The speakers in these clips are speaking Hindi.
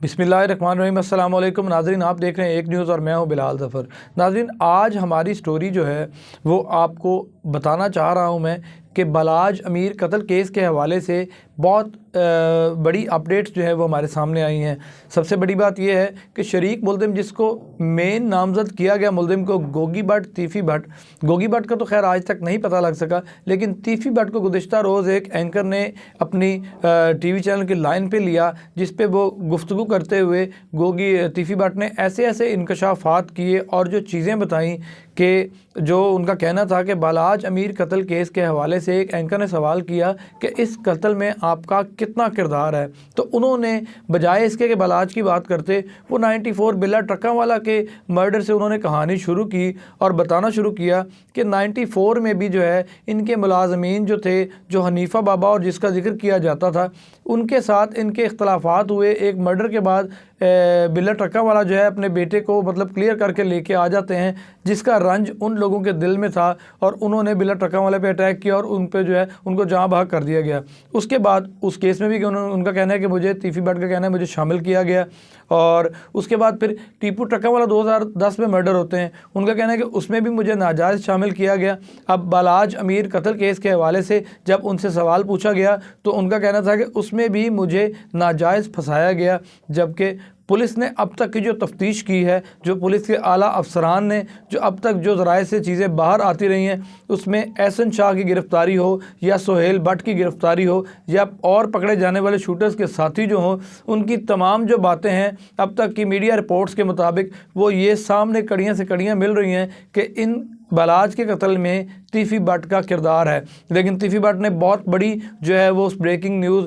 बिस्मिल्लाहिर्रहमानिर्रहीम। अस्सलाम वालेकुम नाज़रीन, आप देख रहे हैं एक न्यूज़ और मैं हूं बिलाल ज़फ़र। नाज़रीन, आज हमारी स्टोरी जो है वो आपको बताना चाह रहा हूं मैं कि बलाज अमीर कत्ल केस के हवाले से बहुत बड़ी अपडेट्स जो है वो हमारे सामने आई हैं। सबसे बड़ी बात यह है कि शरीक मुल्ज़िम जिसको मेन नामज़द किया गया मुल्ज़िम को गोगी भट्ट तीफ़ी भट्ट, गोगी भट्ट का तो खैर आज तक नहीं पता लग सका, लेकिन तीफ़ी भट्ट को गुज़िश्ता रोज़ एक एंकर ने अपनी टीवी चैनल की लाइन पे लिया, जिस पे वो गुफ्तगू करते हुए गोगी तीफ़ी भट्ट ने ऐसे ऐसे इंकशाफात किए और जो चीज़ें बताईं कि जो उनका कहना था कि बलाज अमीर कत्ल केस के हवाले से एक एंकर ने सवाल किया कि इस कत्ल में आपका कितना किरदार है, तो उन्होंने बजाय इसके कि बलाज की बात करते वो 94 बिल्ला ट्रकावाला के मर्डर से उन्होंने कहानी शुरू की और बताना शुरू किया कि 94 में भी जो है इनके मुलाजमीन जो थे, जो हनीफ़ा बाबा और जिसका जिक्र किया जाता था, उनके साथ इनके इख्तलाफात हुए। एक मर्डर के बाद बिल्ला ट्रकावाला जो है अपने बेटे को मतलब क्लियर करके लेके आ जाते हैं, जिसका रंज उन लोगों के दिल में था और उन्होंने बिल्ला ट्रकावाला पे अटैक किया और उन पे जो है उनको जहाँ भाग कर दिया गया। उसके बाद उस केस में भी उनका कहना है कि मुझे तीफ़ी भट्ट का कहना है मुझे शामिल किया गया। और उसके बाद फिर टीपू ट्रकावाला 2010 में मर्डर होते हैं, उनका कहना है कि उसमें भी मुझे नाजायज़ शामिल किया गया। अब बलाज अमीर कत्ल केस के हवाले से जब उनसे सवाल पूछा गया तो उनका कहना था कि उसमें भी मुझे नाजायज़ फंसाया गया। जबकि पुलिस ने अब तक की जो तफ्तीश की है, जो पुलिस के आला अफसरान ने जो अब तक जो ज़राए से चीज़ें बाहर आती रही हैं, उसमें एहसन शाह की गिरफ़्तारी हो या सोहेल भट्ट की गिरफ़्तारी हो या और पकड़े जाने वाले शूटर्स के साथी जो हों, उनकी तमाम जो बातें हैं अब तक की मीडिया रिपोर्ट्स के मुताबिक वो ये सामने कड़ियाँ से कड़ियाँ मिल रही हैं कि इन बलाज के कत्ल में तीफ़ी भट्ट का किरदार है। लेकिन तीफ़ी भट्ट ने बहुत बड़ी जो है वो ब्रेकिंग न्यूज़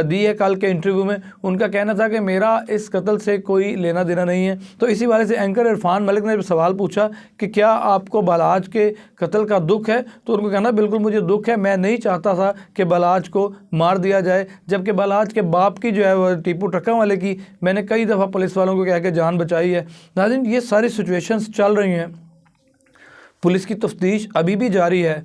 दी है कल के इंटरव्यू में। उनका कहना था कि मेरा इस कत्ल से कोई लेना देना नहीं है। तो इसी वाले से एंकर इरफान मलिक ने सवाल पूछा कि क्या आपको बलाज के कत्ल का दुख है, तो उनको कहना बिल्कुल मुझे दुख है, मैं नहीं चाहता था कि बलाज को मार दिया जाए। जबकि बलाज के बाप की जो है वो टीपू ट्रकावाले की मैंने कई दफ़ा पुलिस वालों को कह के जान बचाई है। नाज़रीन, ये सारी सिचुएशंस चल रही हैं, पुलिस की तफ्तीश अभी भी जारी है,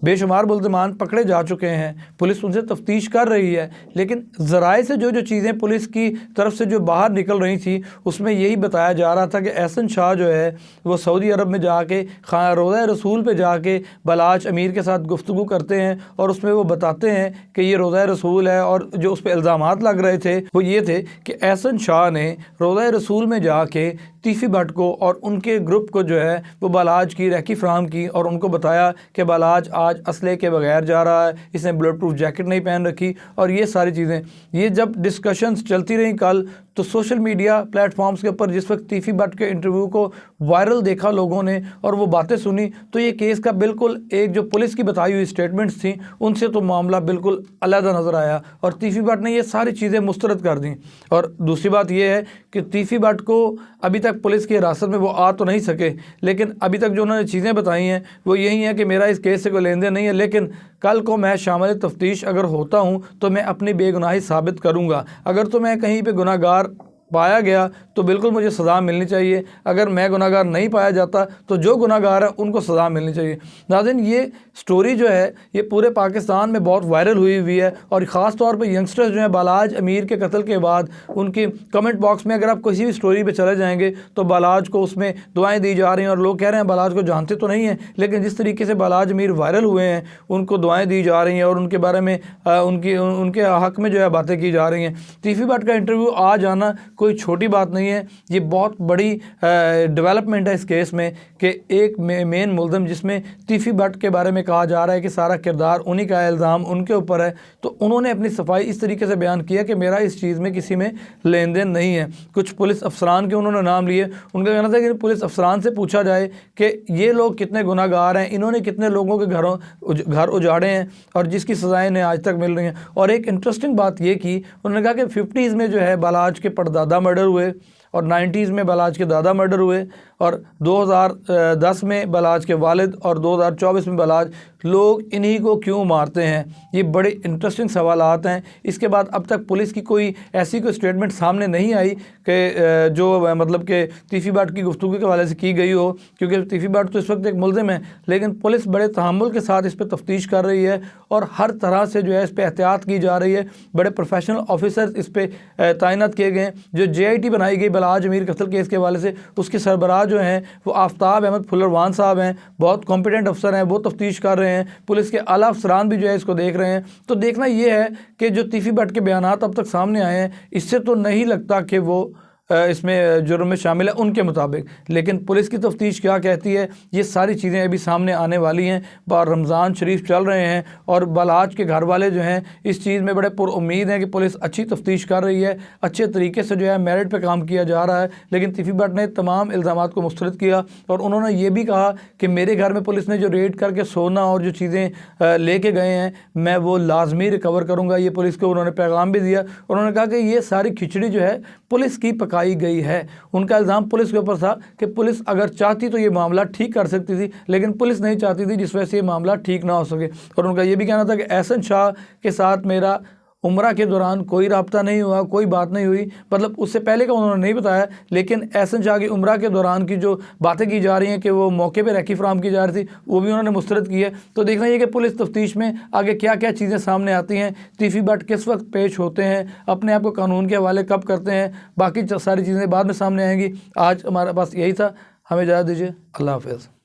बेशुमार मुल्ज़िमान पकड़े जा चुके हैं, पुलिस उनसे तफ्तीश कर रही है। लेकिन ज़राए से जो जो चीज़ें पुलिस की तरफ से जो बाहर निकल रही थी उसमें यही बताया जा रहा था कि एहसन शाह जो है वो सऊदी अरब में जाके रोज़ा रसूल पे जाके बलाज अमीर के साथ गुफ्तगू करते हैं और उसमें वो बताते हैं कि ये रोज़ा रसूल है। और जो उस पर इल्ज़ामात लग रहे थे वो ये थे कि एहसन शाह ने रोज़ा रसूल में जाके तीफ़ी भट्ट को और उनके ग्रुप को जो है वो बलाज की रैकी फ्राहम की और उनको बताया कि बलाज आज असले के बगैर जा रहा है, इसने बुलेट प्रूफ जैकेट नहीं पहन रखी। और ये सारी चीज़ें ये जब डिस्कशंस चलती रहीं कल, तो सोशल मीडिया प्लेटफॉर्म्स के ऊपर जिस वक्त तीफ़ी भट्ट के इंटरव्यू को वायरल देखा लोगों ने और वो बातें सुनी, तो ये केस का बिल्कुल एक जो पुलिस की बताई हुई स्टेटमेंट्स थी उनसे तो मामला बिल्कुल अलग नज़र आया और तीफ़ी भट्ट ने ये सारी चीज़ें मुस्तरद कर दी। और दूसरी बात यह है कि तीफ़ी भट्ट को अभी तक पुलिस की हिरासत में वो आ तो नहीं सके, लेकिन अभी तक जो उन्होंने चीज़ें बताई हैं वो यही है कि मेरा इस केस से कोई लेन देन नहीं है, लेकिन कल को मैं शामिल तफ्तीश अगर होता हूँ तो मैं अपनी बेगुनाही साबित करूँगा। अगर तो मैं कहीं पे गुनाहगार पाया गया तो बिल्कुल मुझे सज़ा मिलनी चाहिए, अगर मैं गुनाहगार नहीं पाया जाता तो जो गुनाहगार है उनको सज़ा मिलनी चाहिए। नाज़रीन, ये स्टोरी जो है ये पूरे पाकिस्तान में बहुत वायरल हुई है और ख़ास तौर पे यंगस्टर्स जो हैं बलाज अमीर के कत्ल के बाद उनकी कमेंट बॉक्स में अगर आप किसी भी स्टोरी पे चले जाएंगे तो बलाज को उसमें दुआएं दी जा रही हैं और लोग कह रहे हैं बलाज को जानते तो नहीं हैं, लेकिन जिस तरीके से बलाज अमीर वायरल हुए हैं उनको दुआएँ दी जा रही हैं और उनके बारे में उनके हक़ में जो है बातें की जा रही हैं। तीफ़ी भट्ट का इंटरव्यू आ जाना कोई छोटी बात नहीं है, ये बहुत बड़ी डेवलपमेंट है इस केस में कि एक मेन मुल्ज़िम जिसमें तीफ़ी भट्ट के बारे में कहा जा रहा है कि सारा किरदार उन्हीं का इल्ज़ाम उनके ऊपर है, तो उन्होंने अपनी सफाई इस तरीके से बयान किया कि मेरा इस चीज़ में किसी में लेन देन नहीं है। कुछ पुलिस अफसरान के उन्होंने नाम लिए, उनका कहना था कि पुलिस अफसरान से पूछा जाए कि ये लोग कितने गुनाहगार हैं, इन्होंने कितने लोगों के घर उजाड़े हैं और जिसकी सज़ाएँ इन्हें आज तक मिल रही हैं। और एक इंटरेस्टिंग बात ये की, उन्होंने कहा कि 50s में जो है बलाज के परदादा मर्डर हुए और 90s में बलाज के दादा मर्डर हुए और 2010 में बलाज के वालिद और 2024 में बलाज, लोग इन्हीं को क्यों मारते हैं? ये बड़े इंटरेस्टिंग सवालात हैं। इसके बाद अब तक पुलिस की कोई ऐसी कोई स्टेटमेंट सामने नहीं आई कि जो मतलब कि तीफी बाट की गुफ्तगू के हवाले से की गई हो, क्योंकि तीफी बाट तो इस वक्त एक मुल्ज़िम है, लेकिन पुलिस बड़े तहम्मुल के साथ इस पर तफ्तीश कर रही है और हर तरह से जो है इस पर एहतियात की जा रही है। बड़े प्रोफेशनल ऑफिसर इस पर तैनात किए गए हैं। जो JIT बनाई गई बलाज अमीर कत्ल केस के हवाले से, उसके सरबराह जो हैं वो आफ्ताब अहमद फुल्लरवान साहब हैं, बहुत कॉम्पिटेंट अफसर हैं, वो तफ्तीश कर रहे हैं। पुलिस के आला अफसरान भी जो है इसको देख रहे हैं। तो देखना ये है कि जो तीफी भट्ट के बयानात अब तक सामने आए हैं, इससे तो नहीं लगता कि वो इसमें जुर्म में शामिल है उनके मुताबिक। लेकिन पुलिस की तफ्तीश क्या कहती है, ये सारी चीज़ें अभी सामने आने वाली हैं। बार रमज़ान शरीफ चल रहे हैं और बलाज के घर वाले जो हैं इस चीज़ में बड़े पुरुम्मीद हैं कि पुलिस अच्छी तफ्तीश कर रही है, अच्छे तरीके से जो है मेरिट पे काम किया जा रहा है। लेकिन तीफी भट्ट ने तमाम इल्ज़ामात को मुस्तरद किया और उन्होंने ये भी कहा कि मेरे घर में पुलिस ने जो रेड करके सोना और जो चीज़ें लेके गए हैं, मैं वो लाजमी रिकवर करूँगा। ये पुलिस को उन्होंने पैगाम भी दिया। उन्होंने कहा कि ये सारी खिचड़ी जो है पुलिस की पकाई गई है। उनका इल्ज़ाम पुलिस के ऊपर था कि पुलिस अगर चाहती तो ये मामला ठीक कर सकती थी, लेकिन पुलिस नहीं चाहती थी, जिस वजह से ये मामला ठीक ना हो सके। और उनका ये भी कहना था कि एहसन शाह के साथ मेरा उम्रा के दौरान कोई रब्ता नहीं हुआ, कोई बात नहीं हुई। मतलब उससे पहले का उन्होंने नहीं बताया, लेकिन एहसन शाह की उम्रा के दौरान की जो बातें की जा रही हैं कि वो मौके पे रैकी फराम की जा रही थी, वो भी उन्होंने मुस्तरद की है। तो देखना ये कि पुलिस तफ्तीश में आगे क्या क्या चीज़ें सामने आती हैं, तीफी भट्ट किस वक्त पेश होते हैं, अपने आप को कानून के हवाले कब करते हैं, बाकी सारी चीज़ें बाद में सामने आएंगी। आज हमारे पास यही था, हमें इजाज़त दीजिए। अल्लाह हाफ़िज़।